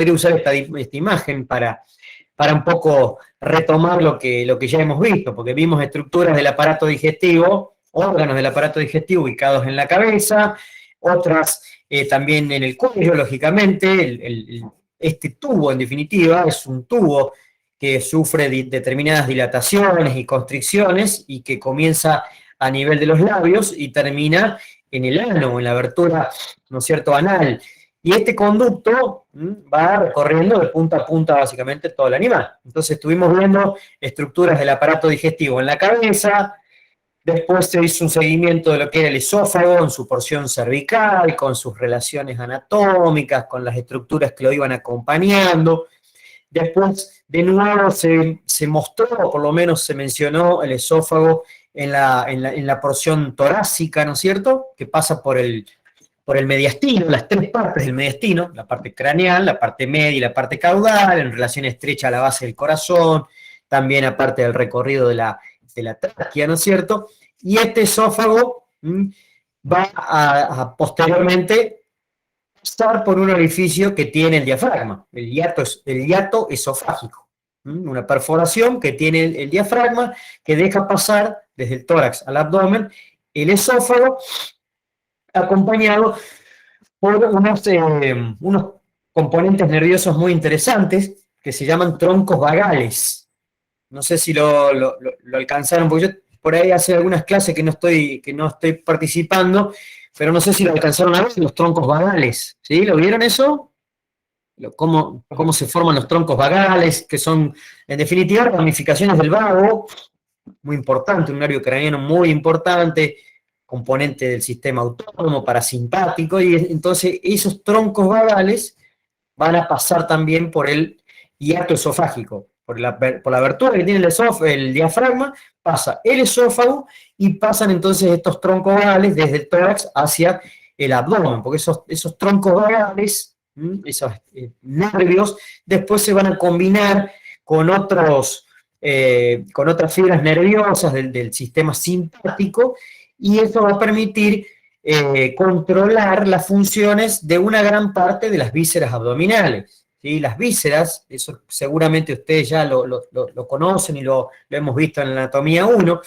podría usar esta imagen para un poco retomar lo que ya hemos visto, porque vimos estructuras del aparato digestivo, órganos del aparato digestivo ubicados en la cabeza, otras también en el cuello, lógicamente. Este tubo, en definitiva, es un tubo que sufre determinadas dilataciones y constricciones y que comienza a nivel de los labios y termina en el ano, en la abertura, ¿no es cierto?, anal. Y este conducto va recorriendo de punta a punta básicamente todo el animal. Entonces estuvimos viendo estructuras del aparato digestivo en la cabeza, después se hizo un seguimiento de lo que era el esófago en su porción cervical, con sus relaciones anatómicas, con las estructuras que lo iban acompañando. Después, de nuevo, se mostró, o por lo menos se mencionó, el esófago en la porción torácica, ¿no es cierto?, que pasa por el mediastino, las tres partes del mediastino, la parte craneal, la parte media y la parte caudal, en relación estrecha a la base del corazón, también aparte del recorrido de la tráquea, ¿no es cierto? Y este esófago va a posteriormente pasar por un orificio que tiene el diafragma, el hiato esofágico, una perforación que tiene el diafragma, que deja pasar desde el tórax al abdomen el esófago, acompañado por unos componentes nerviosos muy interesantes que se llaman troncos vagales. No sé si lo alcanzaron, porque yo por ahí hace algunas clases que no estoy participando, pero no sé si lo alcanzaron a ver, los troncos vagales. ¿Sí? ¿Lo vieron eso? ¿Cómo se forman los troncos vagales? Que son, en definitiva, ramificaciones del vago, muy importante, un nervio craneano muy importante, componente del sistema autónomo, parasimpático, y entonces esos troncos vagales van a pasar también por el hiato esofágico, por la abertura que tiene el diafragma, pasa el esófago y pasan entonces estos troncos vagales desde el tórax hacia el abdomen, porque esos troncos vagales, esos nervios, después se van a combinar con otras fibras nerviosas del sistema simpático, y eso va a permitir controlar las funciones de una gran parte de las vísceras abdominales. ¿Sí? Las vísceras, eso seguramente ustedes ya lo conocen y lo hemos visto en la anatomía 1,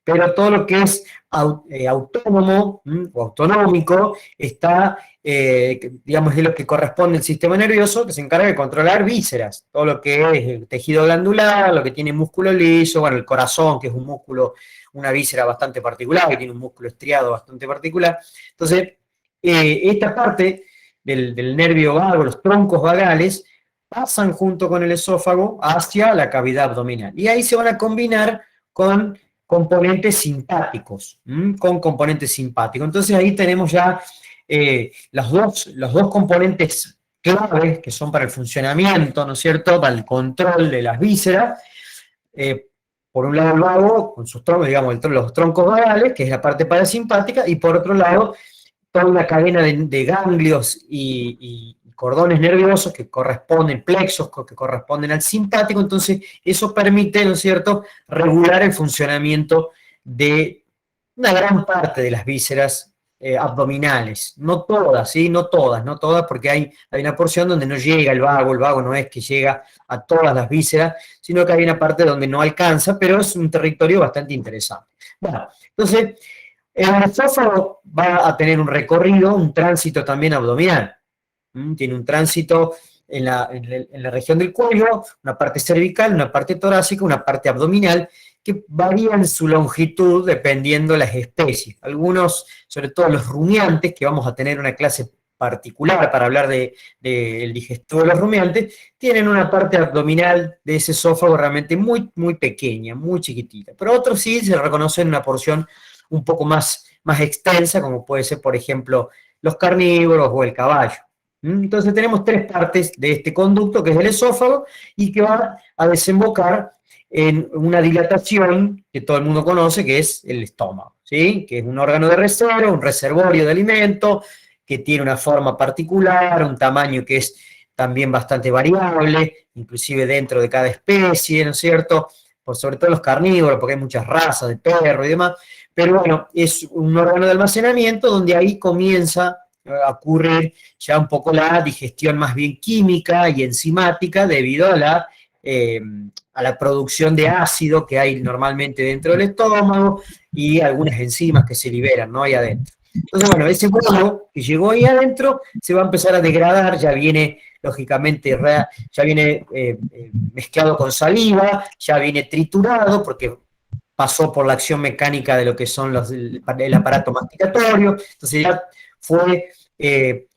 pero todo lo que es autónomo o autonómico está, digamos, de lo que corresponde al sistema nervioso, que se encarga de controlar vísceras, todo lo que es el tejido glandular, lo que tiene músculo liso, bueno, el corazón, que es un músculo, una víscera bastante particular, que tiene un músculo estriado bastante particular. Entonces, esta parte del nervio vago, los troncos vagales, pasan junto con el esófago hacia la cavidad abdominal. Y ahí se van a combinar con componentes simpáticos, Entonces ahí tenemos ya los dos componentes claves que son para el funcionamiento, ¿no es cierto?, para el control de las vísceras. Por un lado el vago, con sus troncos, digamos, los troncos vagales, que es la parte parasimpática, y por otro lado toda una cadena de ganglios y cordones nerviosos que corresponden, plexos que corresponden al simpático. Entonces eso permite, ¿no es cierto?, regular el funcionamiento de una gran parte de las vísceras abdominales, no todas, ¿sí? No todas, porque hay una porción donde no llega el vago no es que llega a todas las vísceras, sino que hay una parte donde no alcanza, pero es un territorio bastante interesante. Bueno, entonces, el esófago va a tener un recorrido, un tránsito también abdominal. Tiene un tránsito en la región del cuello, una parte cervical, una parte torácica, una parte abdominal, que varían su longitud dependiendo de las especies. Algunos, sobre todo los rumiantes, que vamos a tener una clase particular para hablar del digestivo de los rumiantes, tienen una parte abdominal de ese esófago realmente muy, muy pequeña, muy chiquitita. Pero otros sí se reconocen una porción un poco más extensa, como puede ser, por ejemplo, los carnívoros o el caballo. Entonces tenemos tres partes de este conducto, que es el esófago, y que va a desembocar en una dilatación que todo el mundo conoce, que es el estómago, ¿sí? Que es un órgano de reserva, un reservorio de alimento, que tiene una forma particular, un tamaño que es también bastante variable, inclusive dentro de cada especie, ¿no es cierto? Sobre todo los carnívoros, porque hay muchas razas de perro y demás, pero bueno, es un órgano de almacenamiento donde ahí comienza ocurrir ya un poco la digestión más bien química y enzimática debido a la producción de ácido que hay normalmente dentro del estómago y algunas enzimas que se liberan, ¿no?, ahí adentro. Entonces, bueno, ese huevo que llegó ahí adentro se va a empezar a degradar, ya viene, lógicamente, ya viene mezclado con saliva, ya viene triturado, porque pasó por la acción mecánica de lo que son el aparato masticatorio, entonces ya fue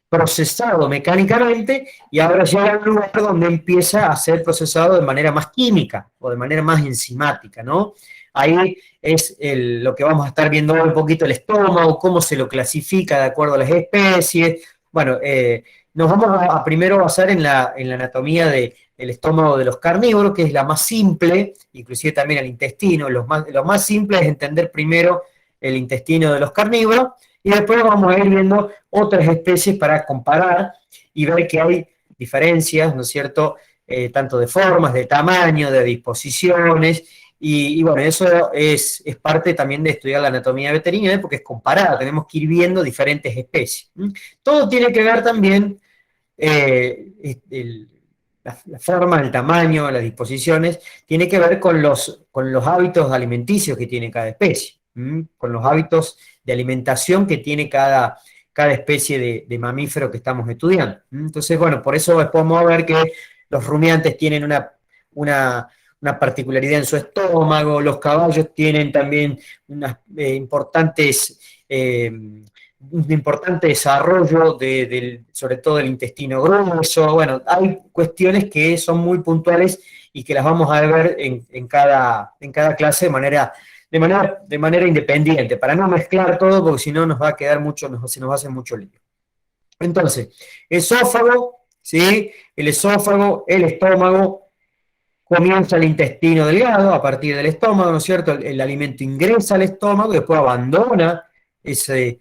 procesado mecánicamente y ahora llega a un lugar donde empieza a ser procesado de manera más química o de manera más enzimática, ¿no? Ahí es lo que vamos a estar viendo un poquito, el estómago, cómo se lo clasifica de acuerdo a las especies. Bueno, nos vamos a primero basar en la anatomía del estómago de los carnívoros, que es la más simple, inclusive también el intestino. Lo más simple es entender primero el intestino de los carnívoros, y después vamos a ir viendo otras especies para comparar y ver que hay diferencias, ¿no es cierto?, tanto de formas, de tamaño, de disposiciones, y bueno, eso es parte también de estudiar la anatomía veterinaria, porque es comparada, tenemos que ir viendo diferentes especies. Todo tiene que ver también, la forma, el tamaño, las disposiciones, tiene que ver con los hábitos alimenticios que tiene cada especie, con los hábitos de alimentación que tiene cada especie de mamífero que estamos estudiando. Entonces, bueno, por eso podemos ver que los rumiantes tienen una particularidad en su estómago, los caballos tienen también unas un importante desarrollo sobre todo del intestino grueso. Bueno, hay cuestiones que son muy puntuales y que las vamos a ver en cada clase de manera independiente, para no mezclar todo, porque si no nos va a quedar se nos va a hacer mucho lío. Entonces, esófago, ¿sí? El esófago, el estómago, comienza el intestino delgado a partir del estómago, ¿no es cierto? El alimento ingresa al estómago, después abandona ese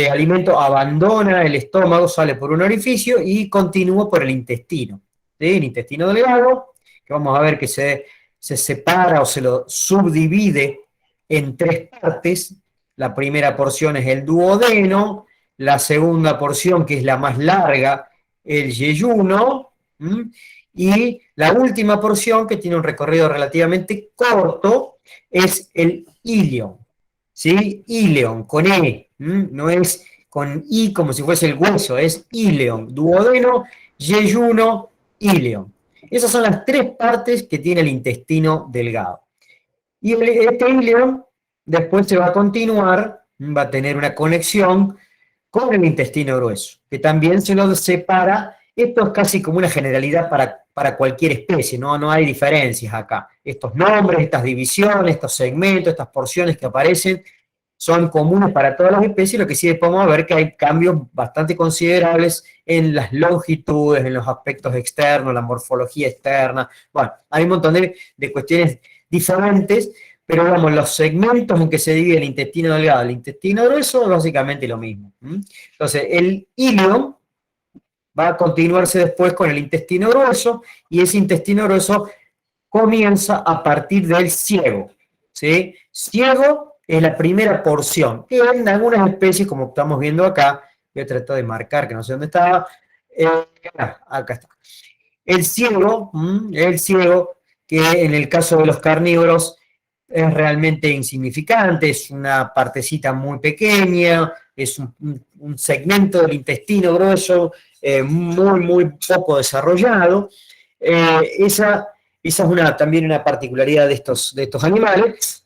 alimento, abandona el estómago, sale por un orificio y continúa por el intestino. ¿Sí? El intestino delgado, que vamos a ver que se separa o se lo subdivide en tres partes. La primera porción es el duodeno, la segunda porción, que es la más larga, el yeyuno, y la última porción, que tiene un recorrido relativamente corto, es el ilion, ¿sí? Ilion, con E, no es con I como si fuese el hueso, es ilion, duodeno, yeyuno, ilion. Esas son las tres partes que tiene el intestino delgado. Y este ilion después se va a continuar, va a tener una conexión con el intestino grueso, que también se lo separa. Esto es casi como una generalidad para cualquier especie, no hay diferencias acá. Estos nombres, estas divisiones, estos segmentos, estas porciones que aparecen son comunes para todas las especies, lo que sí podemos ver que hay cambios bastante considerables en las longitudes, en los aspectos externos, la morfología externa. Bueno, hay un montón de cuestiones diferentes, pero digamos, los segmentos en que se divide el intestino delgado y el intestino grueso es básicamente lo mismo. Entonces, el ilion va a continuarse después con el intestino grueso, y ese intestino grueso comienza a partir del ciego, ¿sí? Ciego es la primera porción, que en algunas especies, como estamos viendo acá, voy a tratar de marcar, que no sé dónde estaba, acá está. El ciego, que en el caso de los carnívoros es realmente insignificante, es una partecita muy pequeña, es un segmento del intestino grueso muy poco desarrollado. Esa es también una particularidad de estos animales.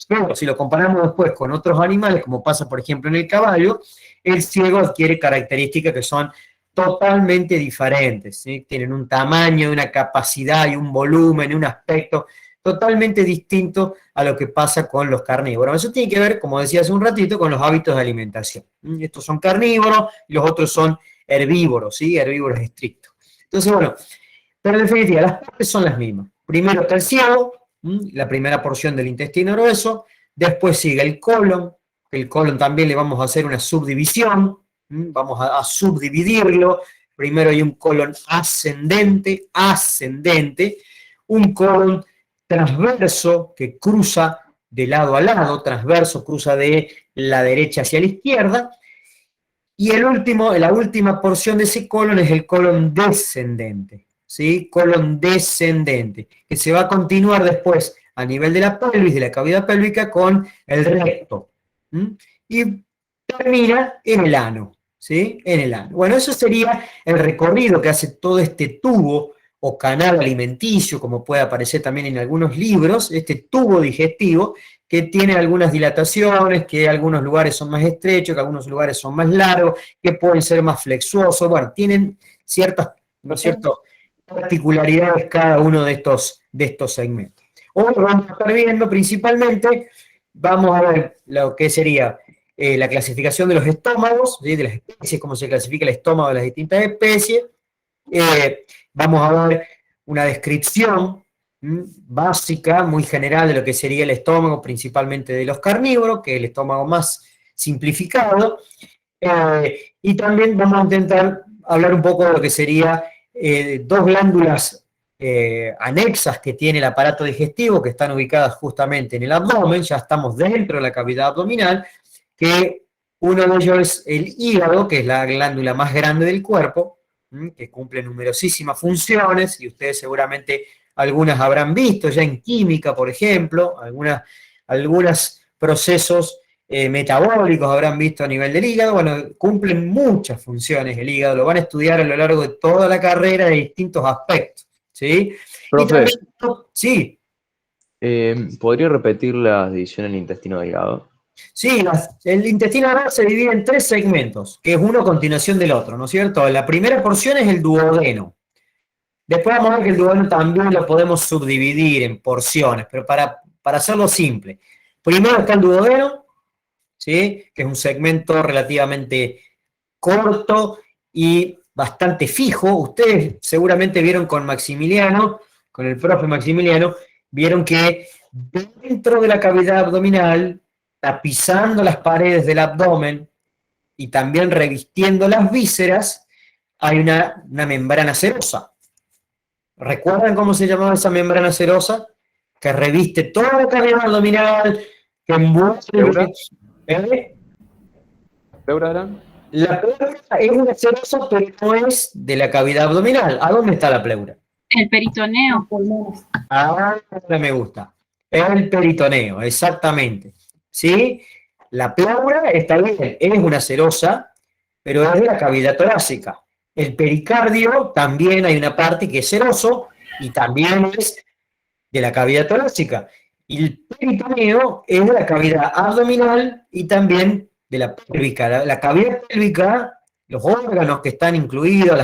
Pero si lo comparamos después con otros animales, como pasa por ejemplo en el caballo, el ciego adquiere características que son totalmente diferentes, ¿sí? Tienen un tamaño, una capacidad y un volumen y un aspecto totalmente distinto a lo que pasa con los carnívoros. Eso tiene que ver, como decía hace un ratito, con los hábitos de alimentación. Estos son carnívoros y los otros son herbívoros, ¿sí? Herbívoros estrictos. Entonces, bueno, pero en definitiva, las partes son las mismas. Primero está el ciego, la primera porción del intestino grueso, después sigue el colon. El colon también le vamos a hacer una subdivisión, vamos a subdividirlo. Primero hay un colon ascendente, un colon transverso que cruza de lado a lado, transverso cruza de la derecha hacia la izquierda, Y la última porción de ese colon es el colon descendente, ¿sí? Colon descendente, que se va a continuar después a nivel de la pelvis, de la cavidad pélvica, con el recto. Y termina en el ano, ¿sí? En el ano. Bueno, eso sería el recorrido que hace todo este tubo o canal alimenticio, como puede aparecer también en algunos libros, este tubo digestivo, que tiene algunas dilataciones, que algunos lugares son más estrechos, que algunos lugares son más largos, que pueden ser más flexuosos, bueno, tienen ciertas, ¿no es cierto?, particularidades cada uno de estos segmentos. Hoy vamos a estar viendo principalmente, vamos a ver lo que sería la clasificación de los estómagos, ¿sí?, de las especies, cómo se clasifica el estómago de las distintas especies. Vamos a ver una descripción básica, muy general de lo que sería el estómago, principalmente de los carnívoros, que es el estómago más simplificado. Y también vamos a intentar hablar un poco de lo que sería dos glándulas anexas que tiene el aparato digestivo, que están ubicadas justamente en el abdomen, ya estamos dentro de la cavidad abdominal, que uno de ellos es el hígado, que es la glándula más grande del cuerpo, que cumple numerosísimas funciones, y ustedes seguramente algunas habrán visto ya en química, por ejemplo, algunos procesos metabólicos habrán visto a nivel del hígado. Bueno, cumplen muchas funciones el hígado, lo van a estudiar a lo largo de toda la carrera de distintos aspectos, ¿sí? Profe, y también, sí. ¿Podría repetir la división en el intestino delgado? Sí, el intestino delgado se divide en 3 segmentos, que es uno a continuación del otro, ¿no es cierto? La primera porción es el duodeno. Después vamos a ver que el duodeno también lo podemos subdividir en porciones, pero para hacerlo simple. Primero está el duodeno, ¿sí?, que es un segmento relativamente corto y bastante fijo. Ustedes seguramente vieron con Maximiliano, con el profe Maximiliano, vieron que dentro de la cavidad abdominal, tapizando las paredes del abdomen y también revistiendo las vísceras, hay una membrana serosa. ¿Recuerdan cómo se llamaba esa membrana serosa? Que reviste toda la cavidad abdominal, que envuelve... ¿Eh? ¿Pleura era? La pleura es una serosa, pero no es de la cavidad abdominal. ¿A dónde está la pleura? El peritoneo. Ahora me gusta. Es el peritoneo, exactamente. ¿Sí? La pleura está bien, es una serosa, pero es de la cavidad torácica. El pericardio también hay una parte que es seroso y también es de la cavidad torácica. Y el peritoneo es de la cavidad abdominal y también de la pélvica. La cavidad pélvica, los órganos que están incluidos,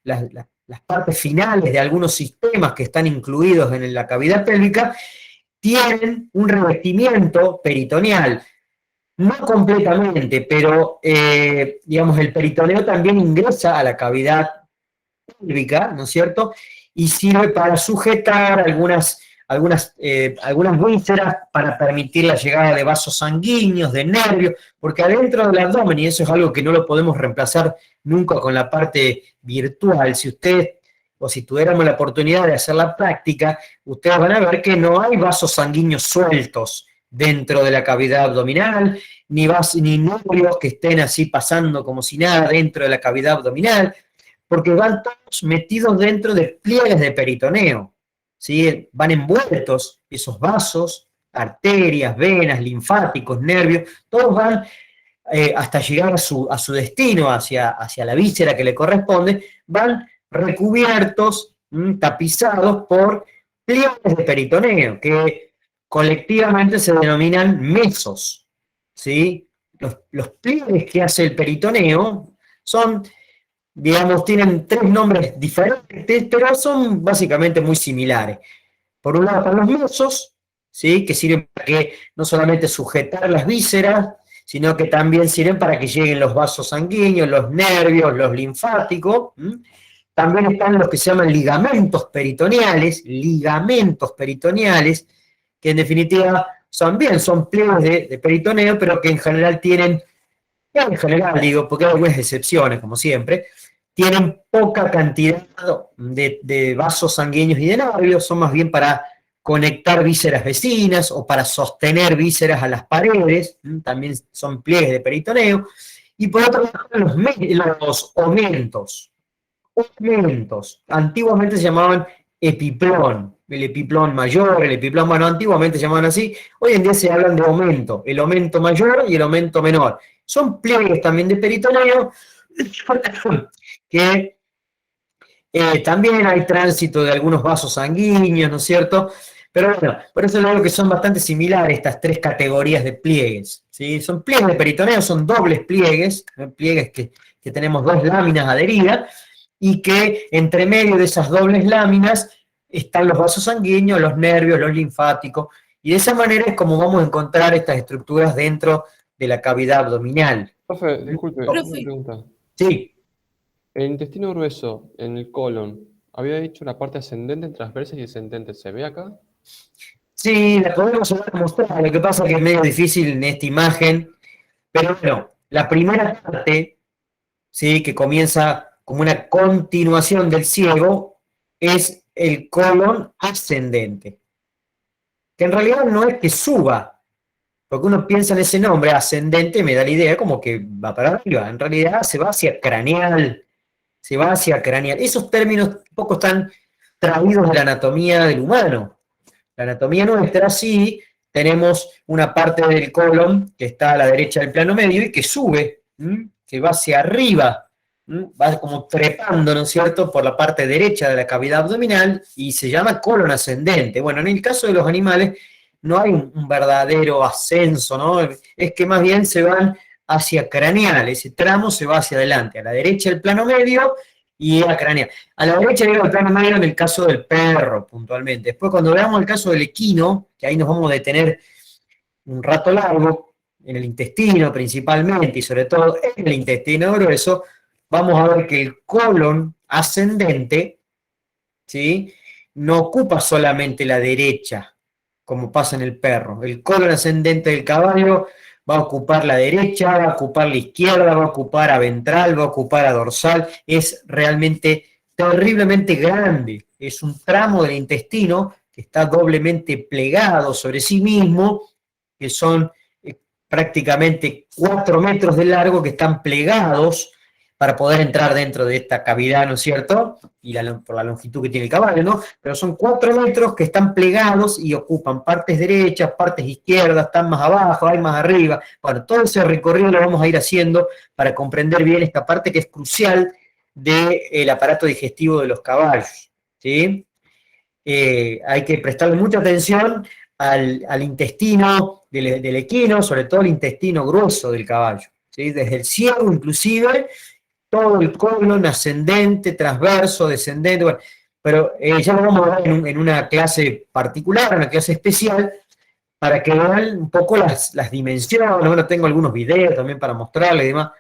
las partes finales de algunos sistemas que están incluidos en la cavidad pélvica, tienen un revestimiento peritoneal. No completamente, pero digamos, el peritoneo también ingresa a la cavidad pélvica, ¿no es cierto? Y sirve para sujetar algunas vísceras, para permitir la llegada de vasos sanguíneos, de nervios, porque adentro del abdomen, y eso es algo que no lo podemos reemplazar nunca con la parte virtual, si ustedes, o si tuviéramos la oportunidad de hacer la práctica, ustedes van a ver que no hay vasos sanguíneos sueltos dentro de la cavidad abdominal, ni nervios que estén así pasando como si nada dentro de la cavidad abdominal, porque van todos metidos dentro de pliegues de peritoneo, ¿sí? Van envueltos esos vasos, arterias, venas, linfáticos, nervios, todos van hasta llegar a su destino, hacia la víscera que le corresponde, van recubiertos, tapizados por pliegues de peritoneo, que colectivamente se denominan mesos, ¿sí? Los pliegues que hace el peritoneo son, digamos, tienen 3 nombres diferentes, pero son básicamente muy similares. Por un lado están los mesos, ¿sí?, que sirven para que no solamente sujetar las vísceras, sino que también sirven para que lleguen los vasos sanguíneos, los nervios, los linfáticos. También están los que se llaman ligamentos peritoneales, que en definitiva son pliegues de peritoneo, pero que en general porque hay algunas excepciones, como siempre, tienen poca cantidad de vasos sanguíneos y de nervios, son más bien para conectar vísceras vecinas o para sostener vísceras a las paredes, también son pliegues de peritoneo. Y por otro lado, los omentos. Omentos. Antiguamente se llamaban epiplón. El epiplón mayor, el epiplón, bueno, antiguamente se llamaban así. Hoy en día se hablan de aumento. El aumento mayor y el aumento menor. Son pliegues también de peritoneo que también hay tránsito de algunos vasos sanguíneos, ¿no es cierto? Pero bueno, por eso digo que son bastante similares estas tres categorías de pliegues, ¿sí? Son pliegues de peritoneo, son dobles pliegues, pliegues que tenemos dos láminas adheridas y que entre medio de esas dobles láminas están los vasos sanguíneos, los nervios, los linfáticos, y de esa manera es como vamos a encontrar estas estructuras dentro de la cavidad abdominal. Profe, disculpe, una Profe. pregunta. Sí. El intestino grueso, en el colon, había dicho la parte ascendente, transversa y descendente. ¿Se ve acá? Sí, la podemos llegar a mostrar, lo que pasa es que es medio difícil en esta imagen, pero bueno, la primera parte, ¿sí?, que comienza como una continuación del ciego, es el colon ascendente, que en realidad no es que suba, porque uno piensa en ese nombre, ascendente, me da la idea como que va para arriba, en realidad se va hacia craneal, se va hacia craneal. Esos términos un poco están traídos de la anatomía del humano. La anatomía nuestra, sí, tenemos una parte del colon que está a la derecha del plano medio y que sube, que va hacia arriba, va como trepando, ¿no es cierto?, por la parte derecha de la cavidad abdominal y se llama colon ascendente. Bueno, en el caso de los animales no hay un verdadero ascenso, ¿no? Es que más bien se van hacia craneal, ese tramo se va hacia adelante, a la derecha del plano medio y a craneal. A la derecha llega el plano medio en el caso del perro, puntualmente. Después, cuando veamos el caso del equino, que ahí nos vamos a detener un rato largo, en el intestino principalmente, y sobre todo en el intestino grueso, vamos a ver que el colon ascendente, ¿sí?, no ocupa solamente la derecha, como pasa en el perro. El colon ascendente del caballo va a ocupar la derecha, va a ocupar la izquierda, va a ocupar a ventral, va a ocupar a dorsal. Es realmente terriblemente grande. Es un tramo del intestino que está doblemente plegado sobre sí mismo, que son prácticamente 4 metros de largo que están plegados para poder entrar dentro de esta cavidad, ¿no es cierto? Y por la longitud que tiene el caballo, ¿no? Pero son 4 metros que están plegados y ocupan partes derechas, partes izquierdas, están más abajo, hay más arriba. Bueno, todo ese recorrido lo vamos a ir haciendo para comprender bien esta parte que es crucial del aparato digestivo de los caballos, ¿sí? Hay que prestarle mucha atención al intestino del equino, sobre todo el intestino grueso del caballo, ¿sí? Desde el ciego, inclusive, todo el colon ascendente, transverso, descendente, bueno, pero ya lo vamos a ver en una clase particular, una clase especial, para que vean un poco las dimensiones. Bueno, tengo algunos videos también para mostrarles y demás.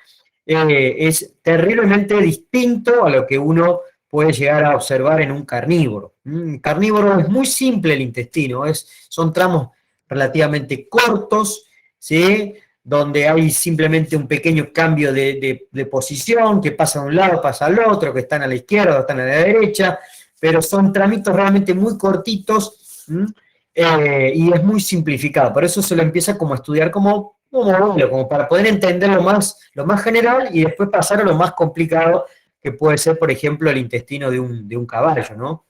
Es terriblemente distinto a lo que uno puede llegar a observar en un carnívoro. Carnívoro es muy simple el intestino, son tramos relativamente cortos, ¿sí?, donde hay simplemente un pequeño cambio de posición, que pasa de un lado, pasa al otro, que están a la izquierda o están a la derecha, pero son tramitos realmente muy cortitos, y es muy simplificado. Por eso se lo empieza como a estudiar como modelo, como para poder entender lo más general y después pasar a lo más complicado, que puede ser, por ejemplo, el intestino de un caballo, ¿no?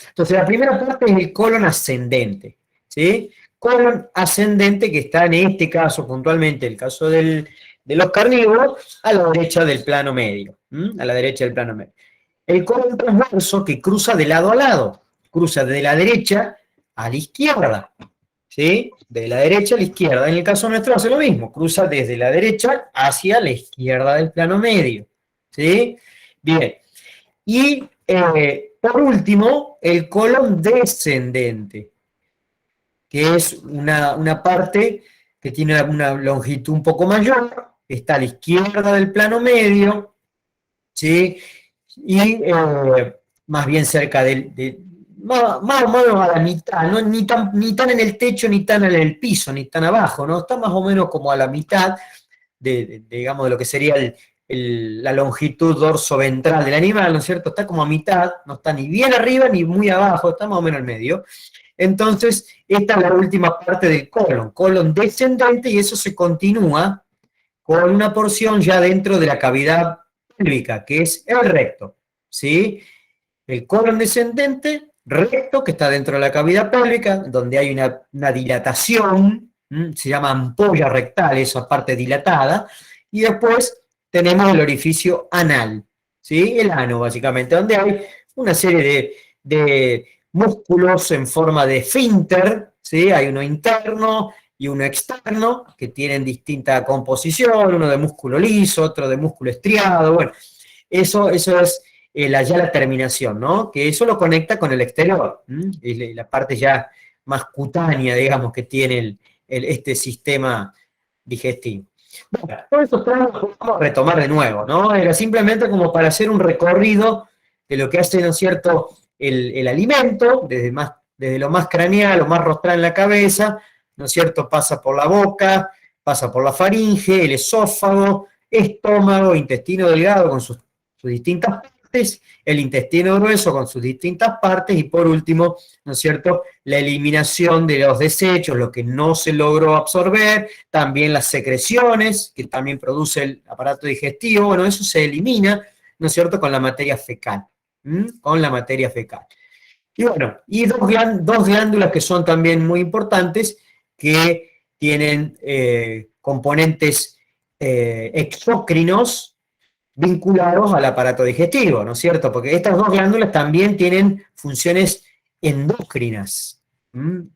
Entonces, la primera parte es el colon ascendente, ¿sí? Colon ascendente que está en este caso, puntualmente, el caso de los carnívoros, a la derecha del plano medio, a la derecha del plano medio. El colon transverso que cruza de lado a lado, cruza de la derecha a la izquierda, ¿sí? De la derecha a la izquierda. En el caso nuestro hace lo mismo, cruza desde la derecha hacia la izquierda del plano medio, ¿sí? Bien. Y por último, el colon descendente, que es una parte que tiene una longitud un poco mayor, está a la izquierda del plano medio, ¿sí? Y más bien cerca más o menos a la mitad, ¿no? Ni tan en el techo, ni tan en el piso, ni tan abajo, ¿no? Está más o menos como a la mitad digamos, de lo que sería la longitud dorso-ventral del animal, ¿no es cierto? Está como a mitad, no está ni bien arriba ni muy abajo, está más o menos al medio. Entonces, esta es la última parte del colon descendente, y eso se continúa con una porción ya dentro de la cavidad pélvica, que es el recto, ¿sí? El colon descendente, recto, que está dentro de la cavidad pélvica, donde hay una dilatación, se llama ampolla rectal, esa parte dilatada, y después tenemos el orificio anal, ¿sí? El ano, básicamente, donde hay una serie de músculos en forma de esfínter, ¿sí? Hay uno interno y uno externo, que tienen distinta composición, uno de músculo liso, otro de músculo estriado, bueno, eso es ya la terminación, ¿no? Que eso lo conecta con el exterior, y la parte ya más cutánea, digamos, que tiene este sistema digestivo. Bueno, todos estos tramos vamos a retomar de nuevo, ¿no? Era simplemente como para hacer un recorrido de lo que hace, ¿no es cierto?, el alimento, desde lo más craneal, lo más rostral en la cabeza, ¿no es cierto?, pasa por la boca, pasa por la faringe, el esófago, estómago, intestino delgado con sus distintas partes, el intestino grueso con sus distintas partes, y por último, ¿no es cierto?, la eliminación de los desechos, lo que no se logró absorber, también las secreciones, que también produce el aparato digestivo, bueno, eso se elimina, ¿no es cierto?, con la materia fecal, con la materia fecal. Y bueno, y dos glándulas que son también muy importantes, que tienen componentes exócrinos vinculados al aparato digestivo, ¿no es cierto? Porque estas dos glándulas también tienen funciones endócrinas.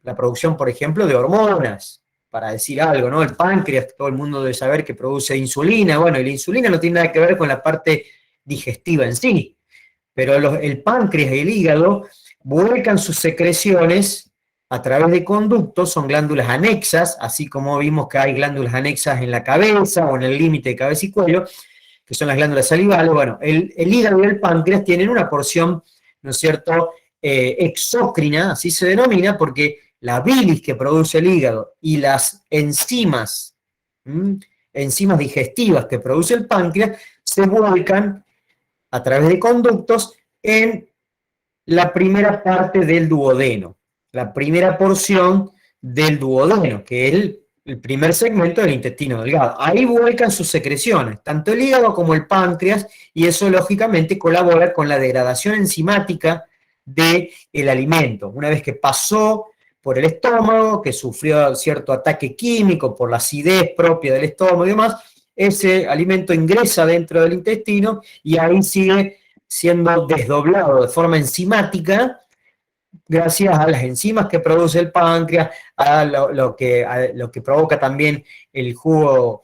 La producción, por ejemplo, de hormonas, para decir algo, ¿no? El páncreas, todo el mundo debe saber que produce insulina. Bueno, y la insulina no tiene nada que ver con la parte digestiva en sí, pero el páncreas y el hígado vuelcan sus secreciones a través de conductos, son glándulas anexas, así como vimos que hay glándulas anexas en la cabeza o en el límite de cabeza y cuello, que son las glándulas salivales. Bueno, el hígado y el páncreas tienen una porción, ¿no es cierto?, exócrina, así se denomina, porque la bilis que produce el hígado y las enzimas digestivas que produce el páncreas, se vuelcan a través de conductos en la primera parte del duodeno, la primera porción del duodeno, que es el primer segmento del intestino delgado. Ahí vuelcan sus secreciones, tanto el hígado como el páncreas, y eso lógicamente colabora con la degradación enzimática del alimento. Una vez que pasó por el estómago, que sufrió cierto ataque químico por la acidez propia del estómago y demás, ese alimento ingresa dentro del intestino y ahí sigue siendo desdoblado de forma enzimática, gracias a las enzimas que produce el páncreas, a lo que provoca también el jugo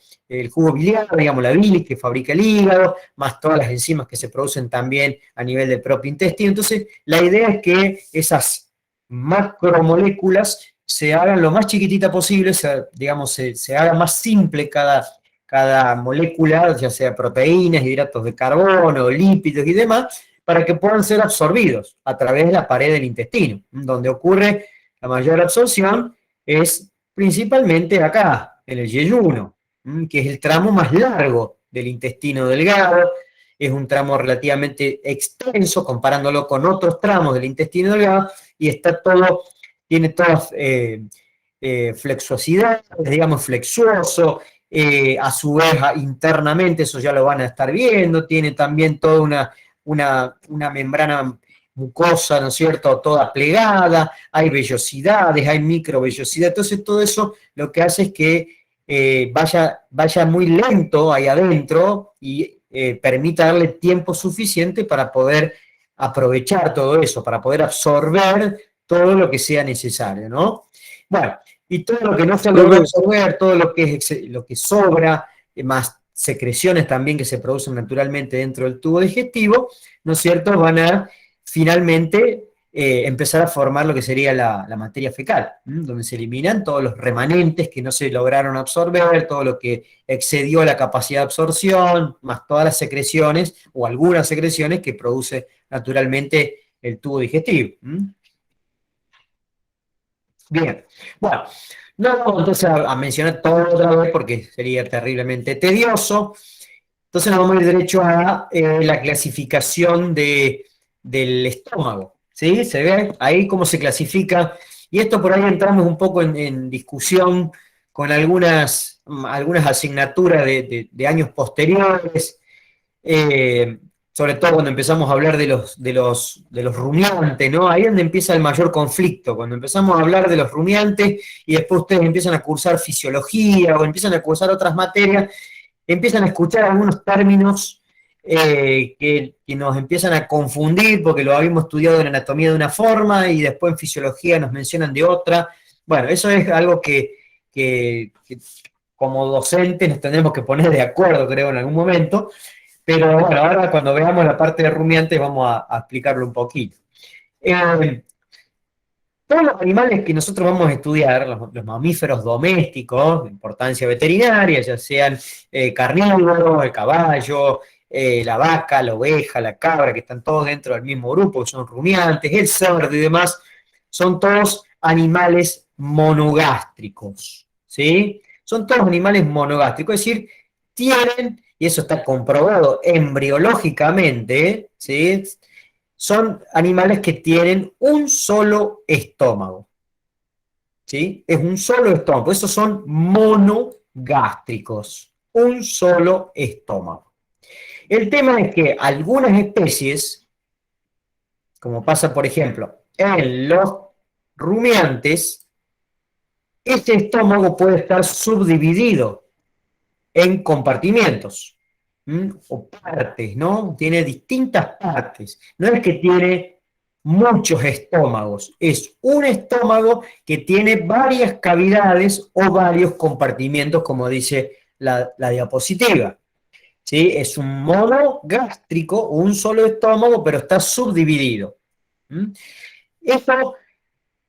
biliar, digamos, la bilis que fabrica el hígado, más todas las enzimas que se producen también a nivel del propio intestino. Entonces, la idea es que esas macromoléculas se hagan lo más chiquitita posible, se haga más simple cada molécula, ya sea proteínas, hidratos de carbono, lípidos y demás, para que puedan ser absorbidos a través de la pared del intestino. Donde ocurre la mayor absorción es principalmente acá, en el yeyuno, que es el tramo más largo del intestino delgado, es un tramo relativamente extenso comparándolo con otros tramos del intestino delgado, y tiene todas flexuosidades, digamos, flexuoso, a su vez internamente, eso ya lo van a estar viendo, tiene también toda una membrana mucosa, ¿no es cierto?, toda plegada, hay vellosidades, hay microvellosidades, entonces todo eso lo que hace es que vaya muy lento ahí adentro y permita darle tiempo suficiente para poder aprovechar todo eso, para poder absorber todo lo que sea necesario, ¿no? Bueno, y todo lo que no se logra absorber, todo lo que sobra, más secreciones también que se producen naturalmente dentro del tubo digestivo, ¿no es cierto?, van a finalmente empezar a formar lo que sería la materia fecal, donde se eliminan todos los remanentes que no se lograron absorber, todo lo que excedió la capacidad de absorción, más todas las secreciones, o algunas secreciones que produce naturalmente el tubo digestivo. Bien, bueno, no vamos entonces a mencionar todo otra vez porque sería terriblemente tedioso. Entonces nos vamos a ir derecho a la clasificación del estómago, ¿sí? ¿Se ve ahí cómo se clasifica? Y esto por ahí entramos un poco en discusión algunas asignaturas de años posteriores, sobre todo cuando empezamos a hablar de los rumiantes, ¿no? Ahí es donde empieza el mayor conflicto, cuando empezamos a hablar de los rumiantes y después ustedes empiezan a cursar fisiología o empiezan a cursar otras materias, empiezan a escuchar algunos términos que nos empiezan a confundir porque lo habíamos estudiado en anatomía de una forma y después en fisiología nos mencionan de otra. Bueno, eso es algo que como docentes nos tenemos que poner de acuerdo, creo, en algún momento. Pero bueno, ahora cuando veamos la parte de rumiantes vamos a explicarlo un poquito. Todos los animales que nosotros vamos a estudiar, los mamíferos domésticos, de importancia veterinaria, ya sean carnívoros, el caballo, la vaca, la oveja, la cabra, que están todos dentro del mismo grupo, que son rumiantes, el cerdo y demás, son todos animales monogástricos, ¿sí? Son todos animales monogástricos, es decir, tienen, y eso está comprobado embriológicamente, ¿sí? Son animales que tienen un solo estómago, ¿sí? Es un solo estómago, esos son monogástricos, un solo estómago. El tema es que algunas especies, como pasa por ejemplo en los rumiantes, este estómago puede estar subdividido en compartimentos o partes, ¿no? Tiene distintas partes. No es que tiene muchos estómagos, es un estómago que tiene varias cavidades o varios compartimentos, como dice la diapositiva. ¿Sí? Es un monogástrico, un solo estómago, pero está subdividido. Eso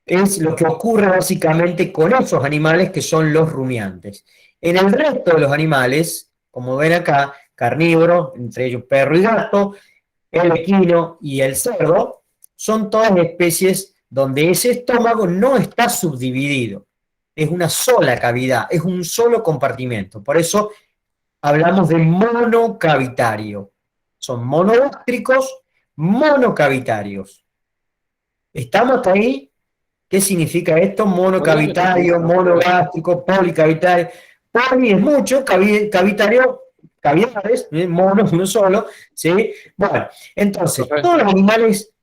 es lo que ocurre básicamente con esos animales que son los rumiantes. En el resto de los animales, como ven acá, carnívoros, entre ellos perro y gato, el equino y el cerdo, son todas especies donde ese estómago no está subdividido. Es una sola cavidad, es un solo compartimento. Por eso hablamos de monocavitario. Son monogástricos, monocavitarios. ¿Estamos hasta ahí? ¿Qué significa esto? Monocavitario, monogástrico, policavitario. Poli es mucho, cavitario, cavidades, mono uno solo, ¿sí? Bueno, entonces, todos los animales,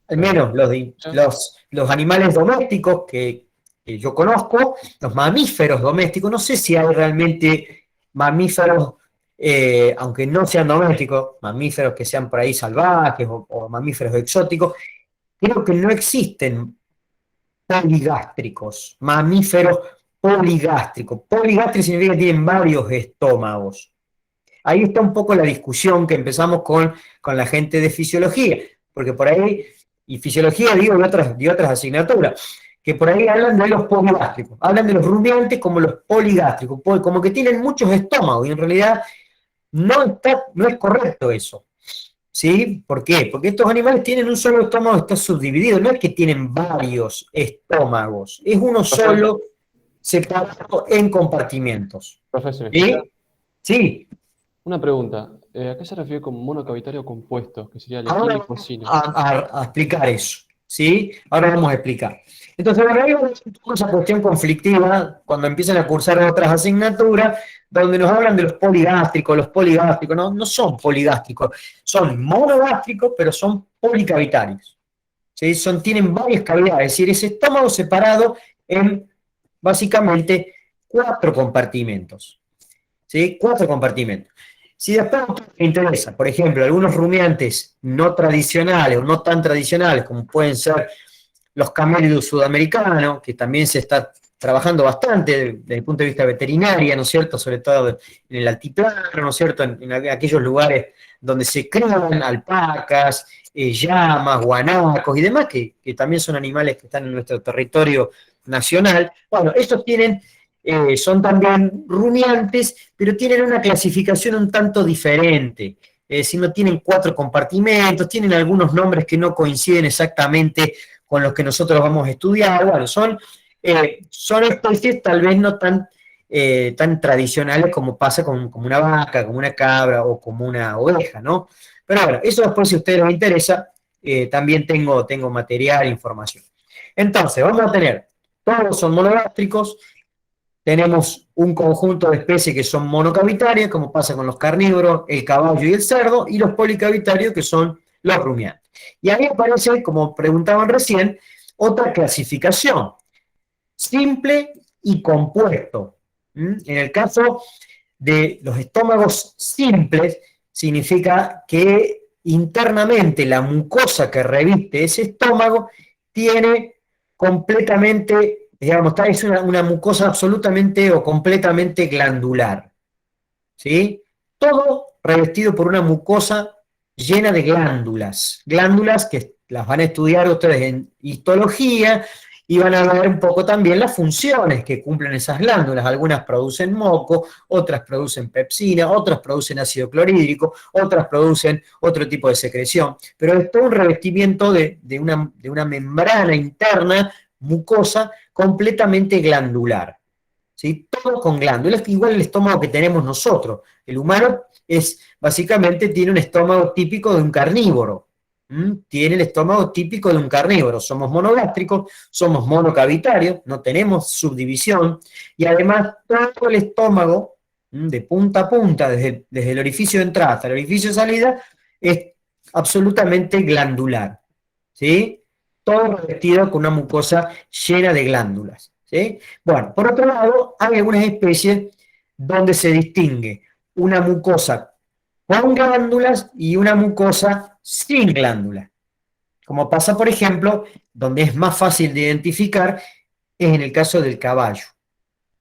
al menos los animales domésticos que yo conozco, los mamíferos domésticos, no sé si hay realmente mamíferos, aunque no sean domésticos, mamíferos que sean por ahí salvajes o mamíferos exóticos, creo que no existen poligástricos, mamíferos poligástricos. Poligástricos significa que tienen varios estómagos. Ahí está un poco la discusión que empezamos con la gente de fisiología, porque por ahí, y fisiología digo de otras asignaturas, que por ahí hablan de los poligástricos, hablan de los rumiantes como los poligástricos, como que tienen muchos estómagos, y en realidad no es correcto eso. ¿Sí? ¿Por qué? Porque estos animales tienen un solo estómago, está subdividido, no es que tienen varios estómagos, es uno solo separado en compartimentos. Profesor, ¿Sí? Sí. Una pregunta, ¿a qué se refiere con monocavitario compuesto? Que sería el Ahora equino y vamos porcino. a explicar eso, ¿sí? Ahora vamos a explicar. Entonces, bueno, ahí va esa cuestión conflictiva cuando empiezan a cursar otras asignaturas, donde nos hablan de los poligástricos, no son poligástricos, son monogástricos, pero son policavitarios. ¿Sí? Tienen varias cavidades, es decir, ese estómago separado en básicamente 4 compartimentos. ¿Sí? 4 compartimentos. Si después te interesa, por ejemplo, algunos rumiantes no tradicionales o no tan tradicionales, como pueden ser los camélidos sudamericanos, que también se está trabajando bastante desde el punto de vista veterinario, ¿no es cierto? Sobre todo en el altiplano, ¿no es cierto? En aquellos lugares donde se crían alpacas, llamas, guanacos y demás, que también son animales que están en nuestro territorio nacional. Bueno, estos son también rumiantes, pero tienen una clasificación un tanto diferente. Si no tienen 4 compartimentos, tienen algunos nombres que no coinciden exactamente con los que nosotros vamos a estudiar. Bueno, son especies tal vez no tan tradicionales como pasa como una vaca, como una cabra o como una oveja, ¿no? Pero bueno, eso después si a ustedes les interesa, también tengo material, información. Entonces, vamos a tener, todos son monogástricos, tenemos un conjunto de especies que son monocavitarias, como pasa con los carnívoros, el caballo y el cerdo, y los policavitarios, que son los rumiantes. Y ahí aparece, como preguntaban recién, otra clasificación, simple y compuesto. En el caso de los estómagos simples, significa que internamente la mucosa que reviste ese estómago tiene completamente, digamos, es una mucosa absolutamente o completamente glandular. ¿Sí? Todo revestido por una mucosa llena de glándulas. Glándulas que las van a estudiar ustedes en histología y van a ver un poco también las funciones que cumplen esas glándulas. Algunas producen moco, otras producen pepsina, otras producen ácido clorhídrico, otras producen otro tipo de secreción. Pero es todo un revestimiento de una membrana interna, mucosa, completamente glandular. ¿Sí? Todo con glándulas, igual el estómago que tenemos nosotros. El humano básicamente tiene un estómago típico de un carnívoro. Tiene el estómago típico de un carnívoro. Somos monogástricos, somos monocavitarios, no tenemos subdivisión, y además todo el estómago, de punta a punta, desde el orificio de entrada hasta el orificio de salida, es absolutamente glandular. ¿Sí? Todo revestido con una mucosa llena de glándulas. ¿Sí? Bueno, por otro lado, hay algunas especies donde se distingue una mucosa con glándulas y una mucosa sin glándulas. Como pasa, por ejemplo, donde es más fácil de identificar, es en el caso del caballo.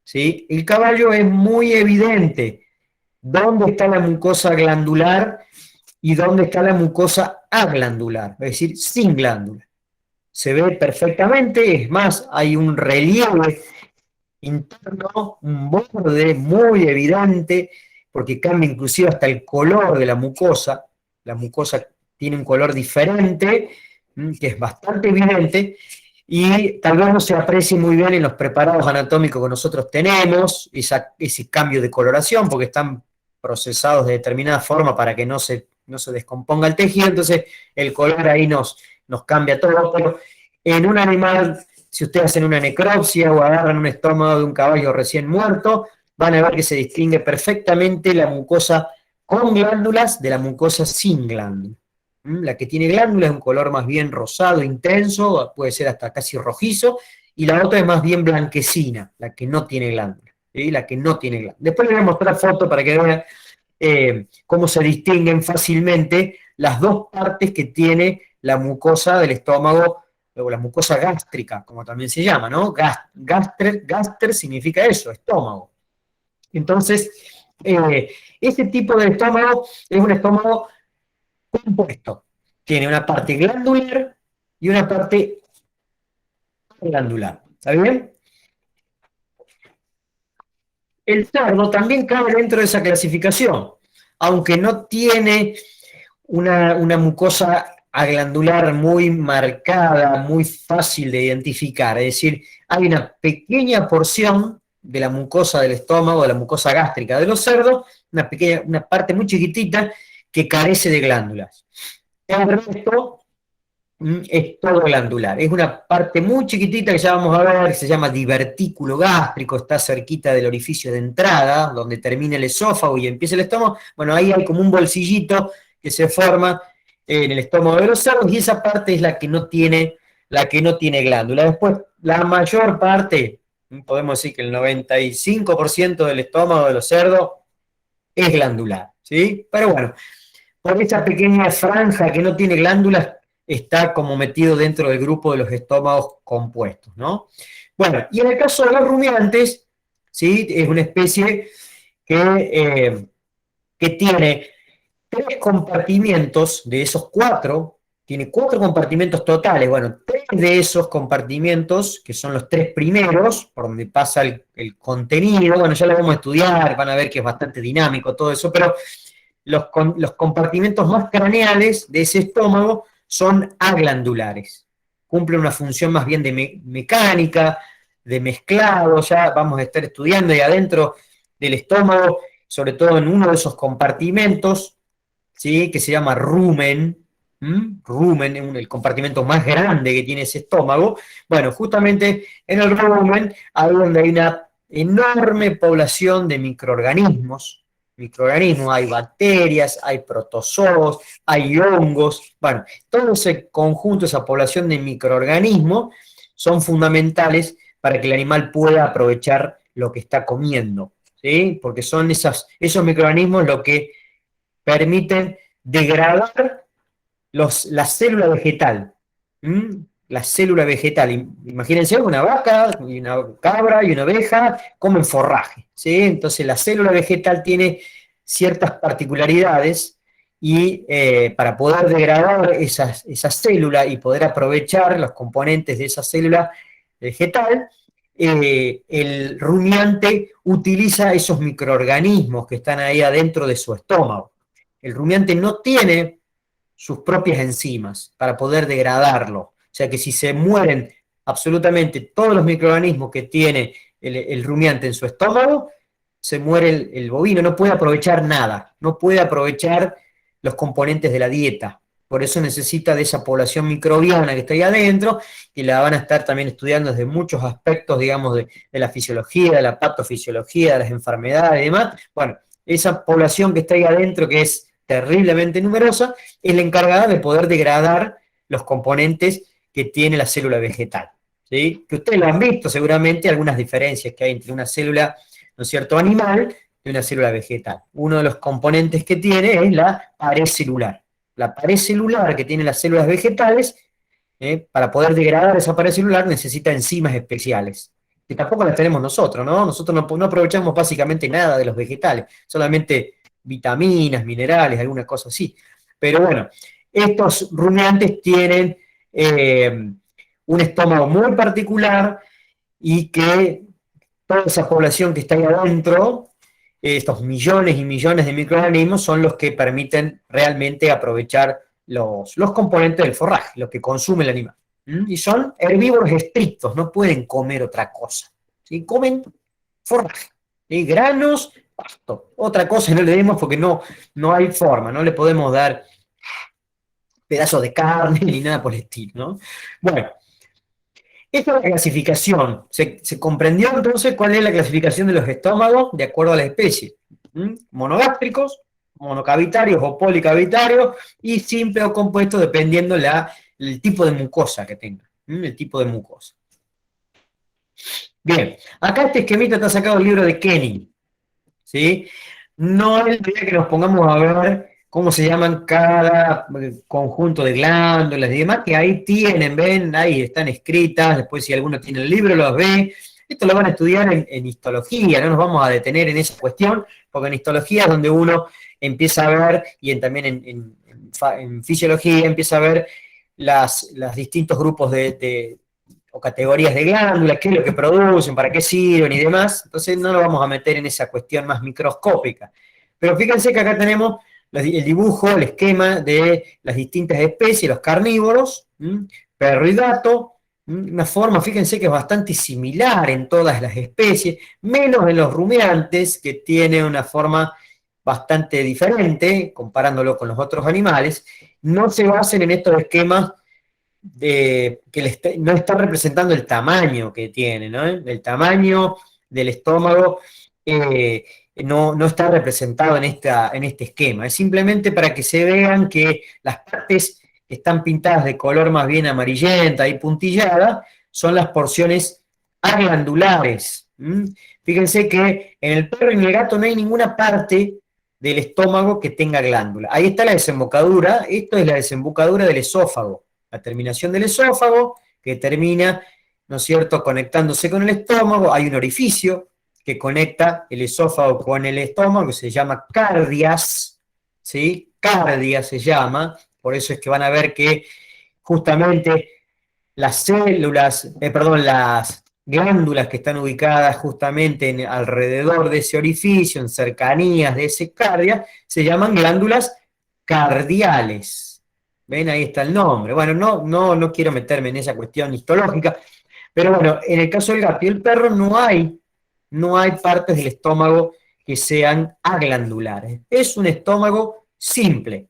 ¿Sí? El caballo es muy evidente dónde está la mucosa glandular y dónde está la mucosa aglandular, es decir, sin glándulas. Se ve perfectamente, es más, hay un relieve interno, un borde muy evidente, porque cambia inclusive hasta el color de la mucosa tiene un color diferente, que es bastante evidente, y tal vez no se aprecie muy bien en los preparados anatómicos que nosotros tenemos, ese cambio de coloración, porque están procesados de determinada forma para que no se descomponga el tejido, entonces el color ahí nos cambia todo, pero en un animal, si ustedes hacen una necropsia o agarran un estómago de un caballo recién muerto, van a ver que se distingue perfectamente la mucosa con glándulas de la mucosa sin glándulas. La que tiene glándulas es un color más bien rosado, intenso, puede ser hasta casi rojizo, y la otra es más bien blanquecina, la que no tiene glándulas. ¿Sí? La que no tiene glándulas. Después les voy a mostrar fotos para que vean cómo se distinguen fácilmente las dos partes que tiene la mucosa del estómago, o la mucosa gástrica, como también se llama, ¿no? Gaster significa eso, estómago. Entonces, este tipo de estómago es un estómago compuesto. Tiene una parte glandular y una parte glandular. ¿Está bien? El cerdo también cabe dentro de esa clasificación, aunque no tiene una mucosa aglandular muy marcada, muy fácil de identificar. Es decir, hay una pequeña porción de la mucosa del estómago, de la mucosa gástrica de los cerdos, una parte muy chiquitita que carece de glándulas. El resto es todo glandular. Es una parte muy chiquitita que ya vamos a ver, que se llama divertículo gástrico, está cerquita del orificio de entrada, donde termina el esófago y empieza el estómago. Bueno, ahí hay como un bolsillito que se forma en el estómago de los cerdos, y esa parte es la que no tiene glándula. Después, la mayor parte, podemos decir que el 95% del estómago de los cerdos es glandular, ¿sí? Pero bueno, por esa pequeña franja que no tiene glándulas, está como metido dentro del grupo de los estómagos compuestos, ¿no? Bueno, y en el caso de los rumiantes, ¿sí? Es una especie que tiene 3 compartimientos de esos 4, tiene 4 compartimentos totales. Bueno, 3 de esos compartimentos, que son los 3 primeros, por donde pasa el contenido, bueno, ya lo vamos a estudiar, van a ver que es bastante dinámico todo eso, pero los compartimentos más craneales de ese estómago son aglandulares. Cumplen una función más bien de mecánica, de mezclado, ya vamos a estar estudiando ahí adentro del estómago, sobre todo en uno de esos compartimentos, ¿sí? Que se llama rumen. Rumen es el compartimento más grande que tiene ese estómago. Bueno, justamente en el rumen, ahí donde hay una enorme población de microorganismos. Hay bacterias, hay protozoos, hay hongos. Bueno, todo ese conjunto, esa población de microorganismos son fundamentales para que el animal pueda aprovechar lo que está comiendo, ¿sí? Porque son esos microorganismos lo que permiten degradar la célula vegetal. La célula vegetal. Imagínense una vaca, y una cabra y una oveja comen forraje, ¿sí? Entonces la célula vegetal tiene ciertas particularidades y para poder degradar esa célula y poder aprovechar los componentes de esa célula vegetal, el rumiante utiliza esos microorganismos que están ahí adentro de su estómago. El rumiante no tiene sus propias enzimas para poder degradarlo. O sea que si se mueren absolutamente todos los microorganismos que tiene el rumiante en su estómago, se muere el bovino, no puede aprovechar nada, no puede aprovechar los componentes de la dieta. Por eso necesita de esa población microbiana que está ahí adentro, y la van a estar también estudiando desde muchos aspectos, digamos, de la fisiología, de la patofisiología, de las enfermedades y demás. Bueno, esa población que está ahí adentro, que es terriblemente numerosa, es la encargada de poder degradar los componentes que tiene la célula vegetal, ¿sí? Que ustedes lo han visto seguramente, algunas diferencias que hay entre una célula, ¿no es cierto?, animal y una célula vegetal. Uno de los componentes que tiene es la pared celular. La pared celular que tienen las células vegetales, para poder degradar esa pared celular necesita enzimas especiales, que tampoco las tenemos nosotros, ¿no? Nosotros no aprovechamos básicamente nada de los vegetales, solamente vitaminas, minerales, alguna cosa así. Pero bueno, estos rumiantes tienen un estómago muy particular, y que toda esa población que está ahí adentro, estos millones y millones de microorganismos, son los que permiten realmente aprovechar los componentes del forraje, lo que consume el animal. Y son herbívoros estrictos, no pueden comer otra cosa, ¿sí? Comen forraje, ¿sí? Granos, pasto. Otra cosa no le demos porque no hay forma, no le podemos dar pedazos de carne ni nada por el estilo, ¿no? Bueno, esta es la clasificación. ¿Se comprendió entonces cuál es la clasificación de los estómagos de acuerdo a la especie? Monogástricos, monocavitarios o policavitarios, y simple o compuesto dependiendo el tipo de mucosa que tenga. El tipo de mucosa. Bien, acá este esquemita está sacado del libro de Kenny, ¿sí? No es la idea que nos pongamos a ver cómo se llaman cada conjunto de glándulas y demás, que ahí tienen, ven, ahí están escritas. Después si alguno tiene el libro los ve. Esto lo van a estudiar en histología, no nos vamos a detener en esa cuestión, porque en histología es donde uno empieza a ver, y también en fisiología empieza a ver los distintos grupos o categorías de glándulas, qué es lo que producen, para qué sirven y demás. Entonces no lo vamos a meter en esa cuestión más microscópica. Pero fíjense que acá tenemos el dibujo, el esquema de las distintas especies, los carnívoros, perro y gato, una forma, fíjense que es bastante similar en todas las especies, menos en los rumiantes, que tiene una forma bastante diferente, comparándolo con los otros animales. No se basen en estos esquemas que no están representando el tamaño que tiene, ¿no? El tamaño del estómago no está representado en este esquema. Es simplemente para que se vean que las partes que están pintadas de color más bien amarillenta y puntillada son las porciones aglandulares. Fíjense que en el perro y en el gato no hay ninguna parte del estómago que tenga glándula. Ahí está la desembocadura. Esto es la desembocadura del esófago. La terminación del esófago, que termina, ¿no es cierto?, conectándose con el estómago. Hay un orificio que conecta el esófago con el estómago, que se llama cardias, ¿sí? Cardia se llama. Por eso es que van a ver que justamente las glándulas que están ubicadas justamente alrededor de ese orificio, en cercanías de ese cardia, se llaman glándulas cardiales. ¿Ven? Ahí está el nombre. Bueno, no quiero meterme en esa cuestión histológica, pero bueno, en el caso del gato y el perro no hay partes del estómago que sean aglandulares. Es un estómago simple,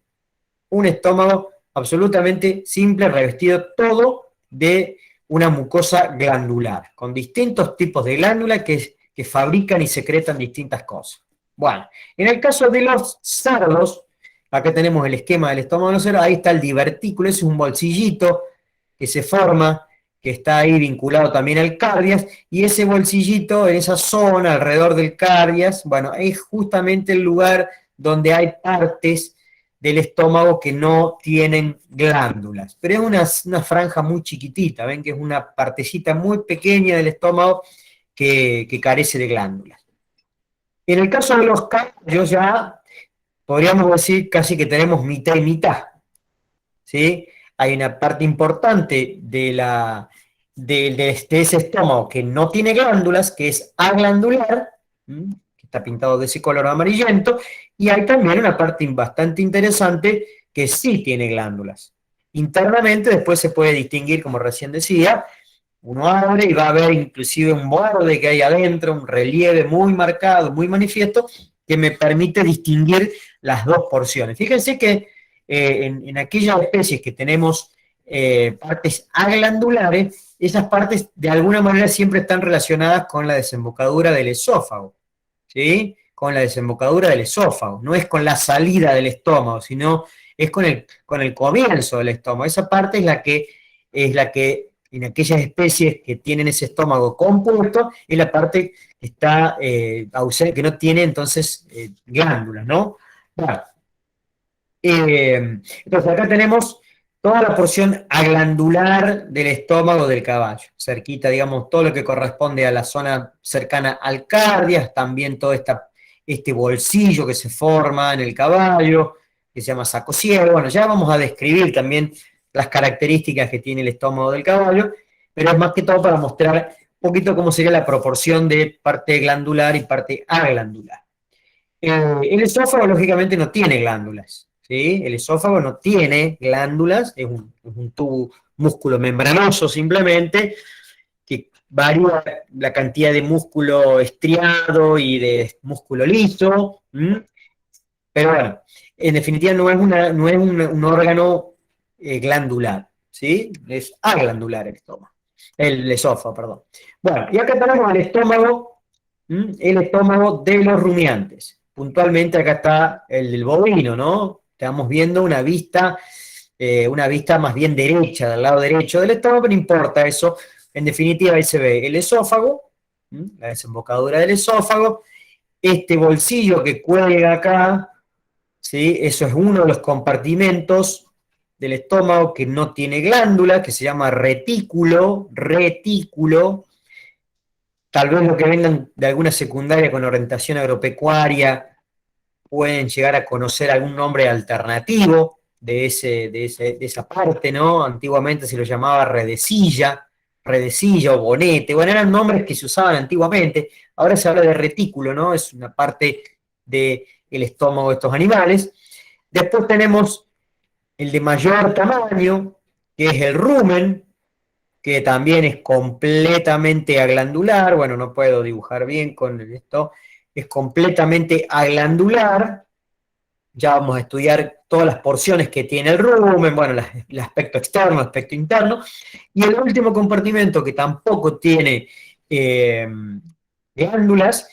un estómago absolutamente simple, revestido todo de una mucosa glandular, con distintos tipos de glándula que que fabrican y secretan distintas cosas. Bueno, en el caso de los cerdos, acá tenemos el esquema del estómago de los cerdos, ahí está el divertículo, es un bolsillito que se forma, que está ahí vinculado también al cardias, y ese bolsillito en esa zona alrededor del cardias, bueno, es justamente el lugar donde hay partes del estómago que no tienen glándulas, pero es una franja muy chiquitita, ven que es una partecita muy pequeña del estómago que carece de glándulas. En el caso de los caballos ya podríamos decir casi que tenemos mitad y mitad, ¿sí? Hay una parte importante de ese estómago que no tiene glándulas, que es aglandular, que está pintado de ese color amarillento, y hay también una parte bastante interesante que sí tiene glándulas. Internamente después se puede distinguir, como recién decía, uno abre y va a ver inclusive un borde que hay adentro, un relieve muy marcado, muy manifiesto, que me permite distinguir las dos porciones. Fíjense que en aquellas especies que tenemos partes aglandulares, esas partes de alguna manera siempre están relacionadas con la desembocadura del esófago, ¿sí? Con la desembocadura del esófago, no es con la salida del estómago, sino es con el comienzo del estómago. Esa parte es la que en aquellas especies que tienen ese estómago compuesto, es la parte que está ausente, que no tiene entonces glándulas, ¿no? Bueno, entonces acá tenemos toda la porción aglandular del estómago del caballo, cerquita, digamos, todo lo que corresponde a la zona cercana al cardias, también todo este bolsillo que se forma en el caballo, que se llama saco ciego. Bueno, ya vamos a describir también las características que tiene el estómago del caballo, pero es más que todo para mostrar un poquito cómo sería la proporción de parte glandular y parte aglandular. El esófago, lógicamente, no tiene glándulas, ¿sí? El esófago no tiene glándulas, es un tubo músculo membranoso simplemente, que varía la cantidad de músculo estriado y de músculo liso, pero bueno, en definitiva no es un órgano glandular, ¿sí? Es aglandular el esófago, perdón. Bueno, y acá tenemos el estómago de los rumiantes. Puntualmente acá está el del bovino, ¿no? Estamos viendo una vista más bien derecha, del lado derecho del estómago, pero no importa eso. En definitiva, ahí se ve el esófago, la desembocadura del esófago, este bolsillo que cuelga acá, ¿sí? Eso es uno de los compartimentos del estómago que no tiene glándula, que se llama retículo. Tal vez los que vengan de alguna secundaria con orientación agropecuaria pueden llegar a conocer algún nombre alternativo de esa parte, ¿no? Antiguamente se lo llamaba redecilla o bonete. Bueno, eran nombres que se usaban antiguamente. Ahora se habla de retículo, ¿no? Es una parte del estómago de estos animales. Después tenemos el de mayor tamaño, que es el rumen, que también es completamente aglandular. Bueno, no puedo dibujar bien con esto. Es completamente aglandular. Ya vamos a estudiar todas las porciones que tiene el rumen, bueno, el aspecto externo, el aspecto interno. Y el último compartimento que tampoco tiene glándulas,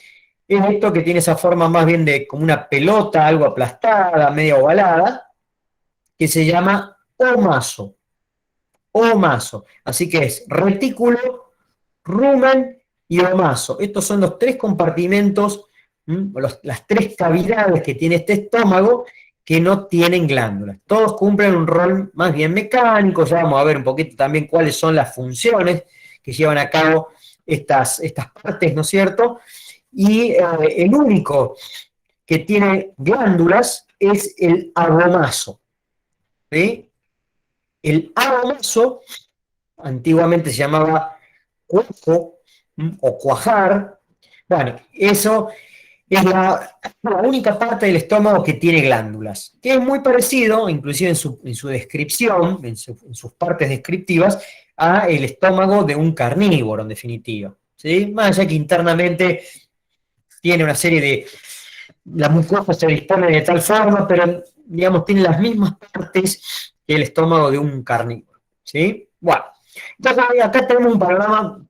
es esto que tiene esa forma más bien de como una pelota, algo aplastada, media ovalada, que se llama omaso. Omaso. Así que es retículo, rumen y omaso. Estos son los tres compartimentos, las tres cavidades que tiene este estómago que no tienen glándulas. Todos cumplen un rol más bien mecánico. Ya vamos a ver un poquito también cuáles son las funciones que llevan a cabo estas partes, ¿no es cierto? Y el único que tiene glándulas es el abomaso, ¿sí? El abomaso antiguamente se llamaba cuajo o cuajar. Bueno, eso es la única parte del estómago que tiene glándulas, que es muy parecido, inclusive en su descripción, en sus partes descriptivas, a el estómago de un carnívoro, en definitiva, ¿sí? Más allá que internamente tiene una serie de... La mucosa se dispone de tal forma, pero, digamos, tiene las mismas partes que el estómago de un carnívoro, ¿sí? Bueno, entonces acá tenemos un panorama